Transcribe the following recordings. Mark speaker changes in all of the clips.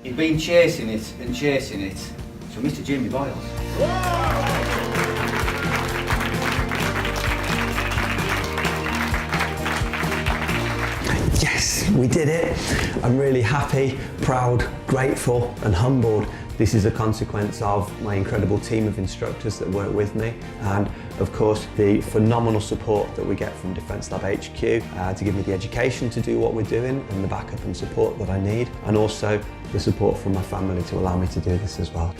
Speaker 1: He'd been chasing it and chasing it. So Mr. Jimmy Boyle.
Speaker 2: Yes, we did it. I'm really happy, proud, grateful and humbled. This is a consequence of my incredible team of instructors that work with me, and of course the phenomenal support that we get from Defence Lab HQ to give me the education to do what we're doing and the backup and support that I need, and also the support from my family to allow me to do this as well.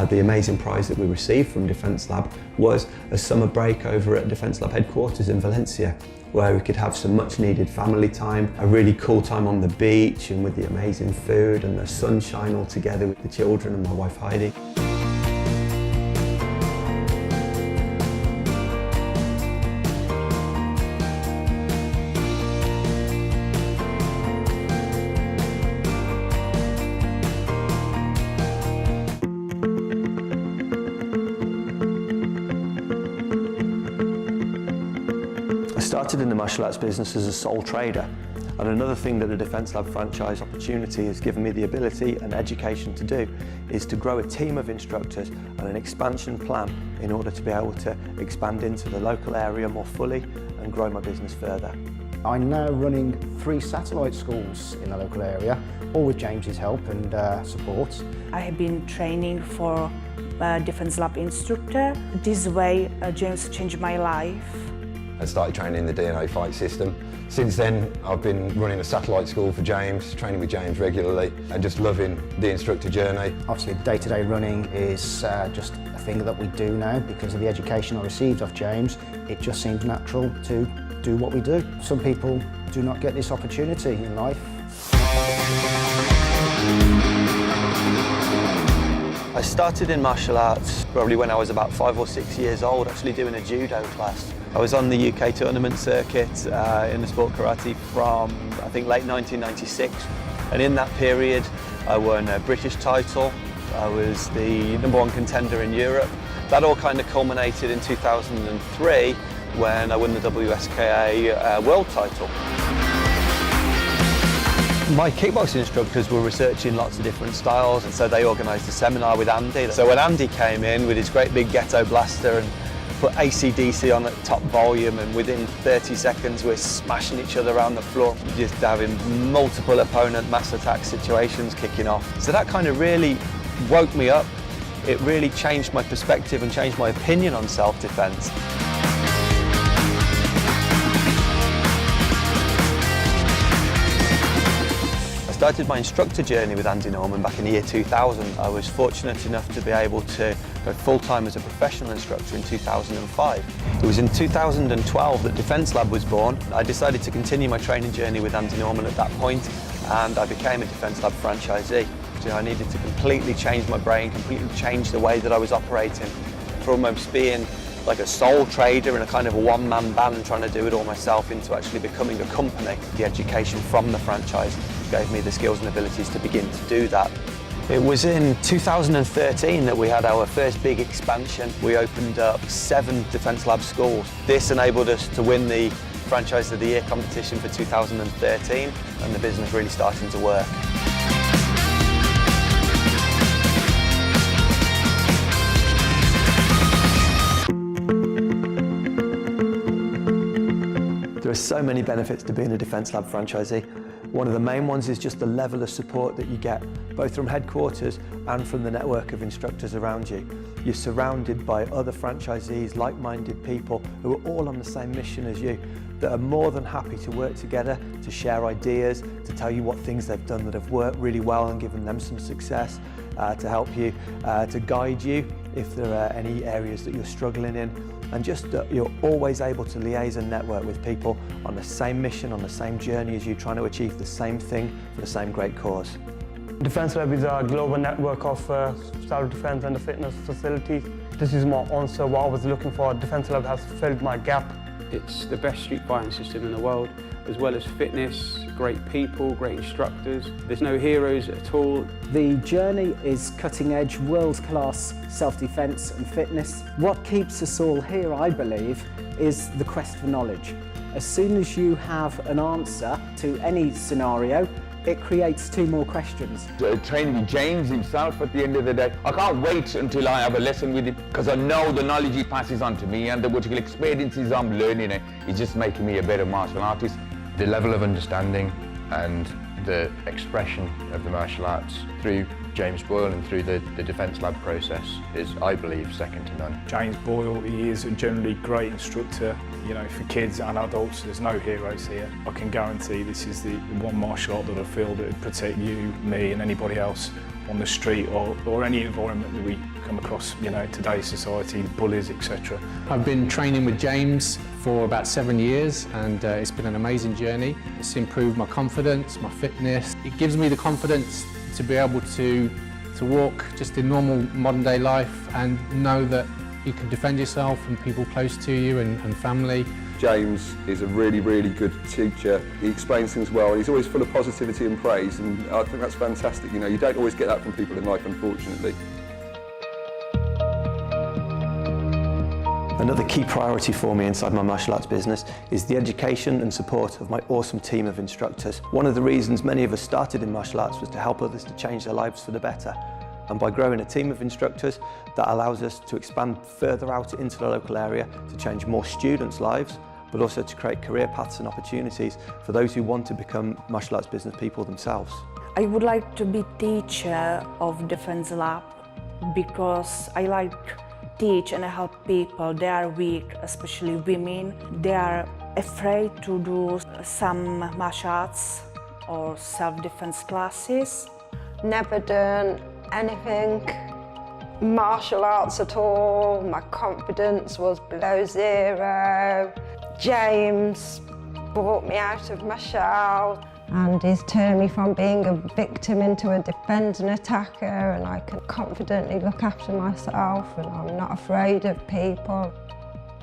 Speaker 2: The amazing prize that we received from Defence Lab was a summer break over at Defence Lab headquarters in Valencia, where we could have some much needed family time, a really cool time on the beach and with the amazing food and the sunshine all together with the children and my wife Heidi. I started in the martial arts business as a sole trader, and another thing that the Defence Lab franchise opportunity has given me the ability and education to do is to grow a team of instructors and an expansion plan in order to be able to expand into the local area more fully and grow my business further.
Speaker 3: I'm now running 3 satellite schools in the local area, all with James's help and support.
Speaker 4: I have been training for Defence Lab instructor. This way James changed my life.
Speaker 5: I started training in the DNA fight system. Since then, I've been running a satellite school for James, training with James regularly, and just loving the instructor journey.
Speaker 3: Obviously, day-to-day running is just a thing that we do now because of the education I received off James. It just seems natural to do what we do. Some people do not get this opportunity in life.
Speaker 2: I started in martial arts probably when I was about 5 or 6 years old, actually doing a judo class. I was on the UK tournament circuit in the sport karate from, I think, late 1996. And in that period, I won a British title. I was the #1 contender in Europe. That all kind of culminated in 2003 when I won the WSKA world title. My kickboxing instructors were researching lots of different styles, and so they organised a seminar with Andy. So when Andy came in with his great big ghetto blaster and put AC/DC on at top volume, and within 30 seconds we're smashing each other around the floor, just having multiple opponent mass attack situations kicking off. So that kind of really woke me up. It really changed my perspective and changed my opinion on self-defence. I started my instructor journey with Andy Norman back in the year 2000. I was fortunate enough to be able to go full-time as a professional instructor in 2005. It was in 2012 that Defence Lab was born. I decided to continue my training journey with Andy Norman at that point, and I became a Defence Lab franchisee. So I needed to completely change my brain, completely change the way that I was operating, from almost being like a sole trader in a kind of a one-man band trying to do it all myself into actually becoming a company. The education from the franchise gave me the skills and abilities to begin to do that. It was in 2013 that we had our first big expansion. We opened up 7 Defence Lab schools. This enabled us to win the Franchise of the Year competition for 2013, and the business really starting to work. There are so many benefits to being a Defence Lab franchisee. One of the main ones is just the level of support that you get, both from headquarters and from the network of instructors around you. You're surrounded by other franchisees, like-minded people who are all on the same mission as you, that are more than happy to work together, to share ideas, to tell you what things they've done that have worked really well and given them some success, to help you, to guide you if there are any areas that you're struggling in. And just that you're always able to liaise and network with people on the same mission, on the same journey as you, trying to achieve the same thing for the same great cause.
Speaker 6: Defence Lab is a global network of self-defence and fitness facilities. This is my answer, what I was looking for. Defence Lab has filled my gap.
Speaker 7: It's the best street fighting system in the world, as well as fitness, great people, great instructors. There's no heroes at all.
Speaker 8: The journey is cutting-edge, world-class self-defence and fitness. What keeps us all here, I believe, is the quest for knowledge. As soon as you have an answer to any scenario, it creates two more questions.
Speaker 9: Training with James himself at the end of the day. I can't wait until I have a lesson with him because I know the knowledge he passes on to me and the vertical experiences I'm learning is just making me a better martial artist.
Speaker 10: The level of understanding and the expression of the martial arts through James Boyle and through the Defence Lab process is, I believe, second to none.
Speaker 11: James Boyle, he is a generally great instructor. You know, for kids and adults, there's no heroes here. I can guarantee this is the one martial art that I feel that would protect you, me and anybody else on the street or any environment that we come across, you know, today's society, bullies, etc.
Speaker 12: I've been training with James for about 7 years and it's been an amazing journey. It's improved my confidence, my fitness. It gives me the confidence to be able to walk just in normal modern day life and know that you can defend yourself and people close to you and family.
Speaker 13: James is a really, really good teacher. He explains things well and he's always full of positivity and praise, and I think that's fantastic. You know, you don't always get that from people in life, unfortunately.
Speaker 2: Another key priority for me inside my martial arts business is the education and support of my awesome team of instructors. One of the reasons many of us started in martial arts was to help others to change their lives for the better. And by growing a team of instructors, that allows us to expand further out into the local area to change more students' lives, but also to create career paths and opportunities for those who want to become martial arts business people themselves.
Speaker 4: I would like to be teacher of Defence Lab because I like teach and help people. They are weak, especially women. They are afraid to do some martial arts or self-defense classes.
Speaker 14: Never done anything martial arts at all. My confidence was below zero. James brought me out of my shell and he's turned me from being a victim into a defending attacker, and I can confidently look after myself and I'm not afraid of people.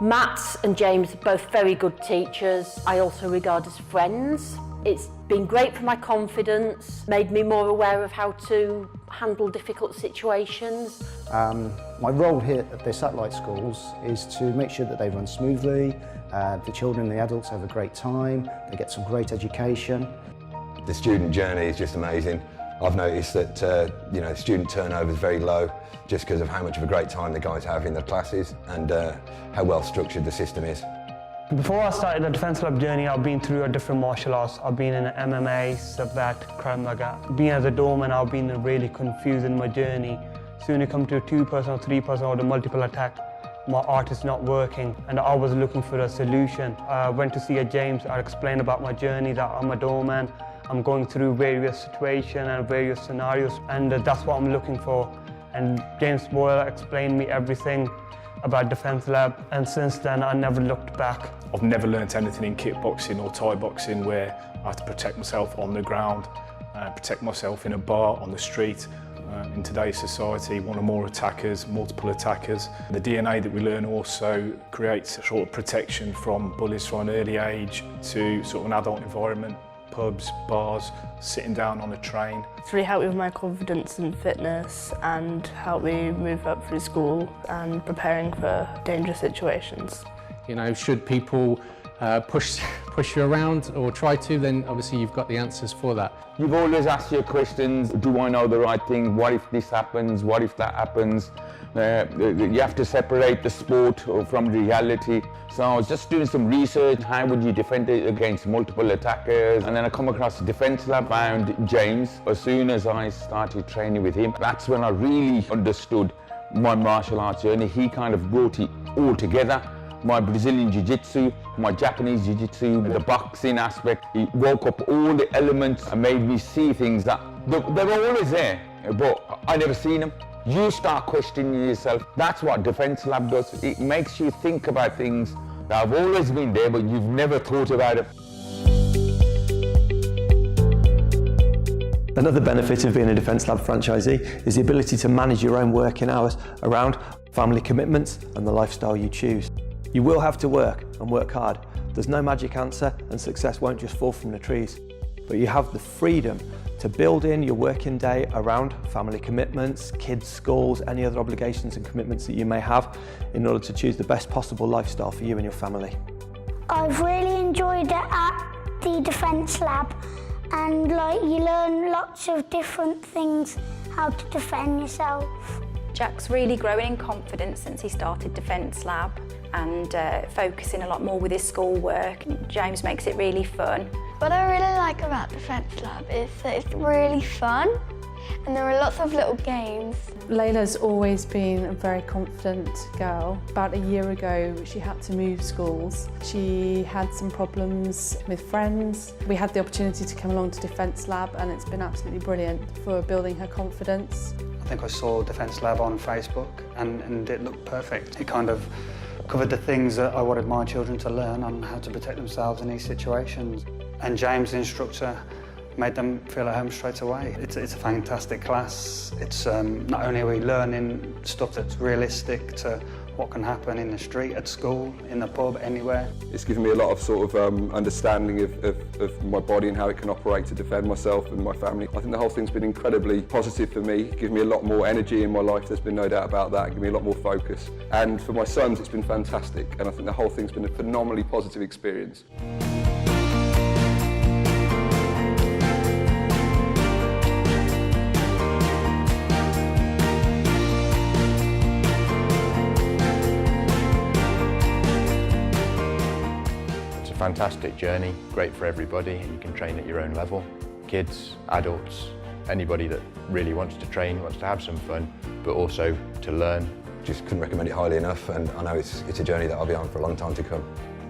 Speaker 15: Matt and James are both very good teachers. I also regard as friends. It's been great for my confidence, made me more aware of how to handle difficult situations.
Speaker 3: My role here at the satellite schools is to make sure that they run smoothly, the children and the adults have a great time, they get some great education.
Speaker 5: The student journey is just amazing. I've noticed that you know, student turnover is very low just because of how much of a great time the guys have in their classes and how well structured the system is.
Speaker 6: Before I started the Defence Lab journey, I've been through a different martial arts. I've been in MMA, Sabat, Krav Maga. Being as a doorman, I've been really confused in my journey. Soon you come to a 2-person or 3-person or the multiple attack, my art is not working and I was looking for a solution. I went to see a James. I explained about my journey, that I'm a doorman. I'm going through various situations and various scenarios, and that's what I'm looking for. And James Boyle explained me everything about Defence Lab, and since then I never looked back.
Speaker 11: I've never learnt anything in kickboxing or Thai boxing where I have to protect myself on the ground, protect myself in a bar, on the street. In today's society, one or more attackers, multiple attackers. The DNA that we learn also creates a sort of protection from bullies from an early age to sort of an adult environment. Pubs, bars, sitting down on a train.
Speaker 16: It's really helped with my confidence and fitness and helped me move up through school and preparing for dangerous situations.
Speaker 12: You know, should people push you around or try to, then obviously you've got the answers for that.
Speaker 9: You've always asked your questions, do I know the right thing? What if this happens? What if that happens? You have to separate the sport from reality. So I was just doing some research, how would you defend it against multiple attackers? And then I come across the Defence Lab, found James. As soon as I started training with him, that's when I really understood my martial arts journey. He kind of brought it all together. My Brazilian Jiu-Jitsu, my Japanese Jiu-Jitsu, the boxing aspect. He woke up all the elements and made me see things that they were always there, but I never seen them. You start questioning yourself. That's what Defence Lab does. It makes you think about things that have always been there, but you've never thought about it.
Speaker 2: Another benefit of being a Defence Lab franchisee is the ability to manage your own working hours around family commitments and the lifestyle you choose. You will have to work and work hard. There's no magic answer and success won't just fall from the trees. But you have the freedom to build in your working day around family commitments, kids' schools, any other obligations and commitments that you may have in order to choose the best possible lifestyle for you and your family.
Speaker 17: I've really enjoyed it at the Defence Lab and like you learn lots of different things, how to defend yourself.
Speaker 18: Jack's really growing in confidence since he started Defence Lab and focusing a lot more with his schoolwork. James makes it really fun.
Speaker 19: What I really like about Defence Lab is that it's really fun and there are lots of little games.
Speaker 20: Layla's always been a very confident girl. About a year ago, she had to move schools. She had some problems with friends. We had the opportunity to come along to Defence Lab and it's been absolutely brilliant for building her confidence.
Speaker 21: I think I saw Defence Lab on Facebook and it looked perfect. It kind of covered the things that I wanted my children to learn on how to protect themselves in these situations. And James, the instructor, made them feel at home straight away. It's a fantastic class. It's not only are we learning stuff that's realistic to what can happen in the street, at school, in the pub, anywhere.
Speaker 13: It's given me a lot of sort of understanding of my body and how it can operate to defend myself and my family. I think the whole thing's been incredibly positive for me, given me a lot more energy in my life, there's been no doubt about that, given me a lot more focus. And for my sons, it's been fantastic, and I think the whole thing's been a phenomenally positive experience.
Speaker 10: Fantastic journey, great for everybody. You can train at your own level. Kids, adults, anybody that really wants to train, wants to have some fun, but also to learn.
Speaker 5: Just couldn't recommend it highly enough, and I know it's a journey that I'll be on for a long time to come.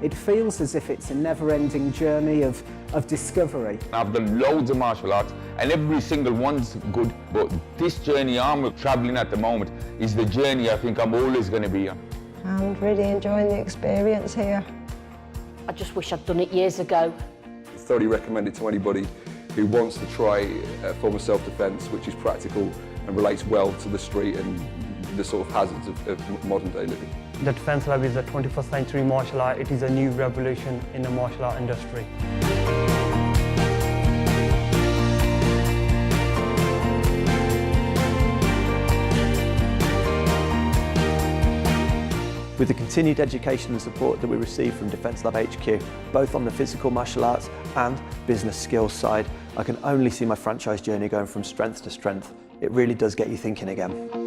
Speaker 8: It feels as if it's a never-ending journey of discovery.
Speaker 9: I've done loads of martial arts and every single one's good, but this journey I'm travelling at the moment is the journey I think I'm always going to be on.
Speaker 14: I'm really enjoying the experience here.
Speaker 15: I just wish I'd done it years ago.
Speaker 13: I thoroughly recommend it to anybody who wants to try a form of self-defence which is practical and relates well to the street and the sort of hazards of modern day living.
Speaker 6: The Defence Lab is a 21st century martial art. It is a new revolution in the martial art industry.
Speaker 2: With the continued education and support that we receive from Defence Lab HQ, both on the physical martial arts and business skills side, I can only see my franchise journey going from strength to strength. It really does get you thinking again.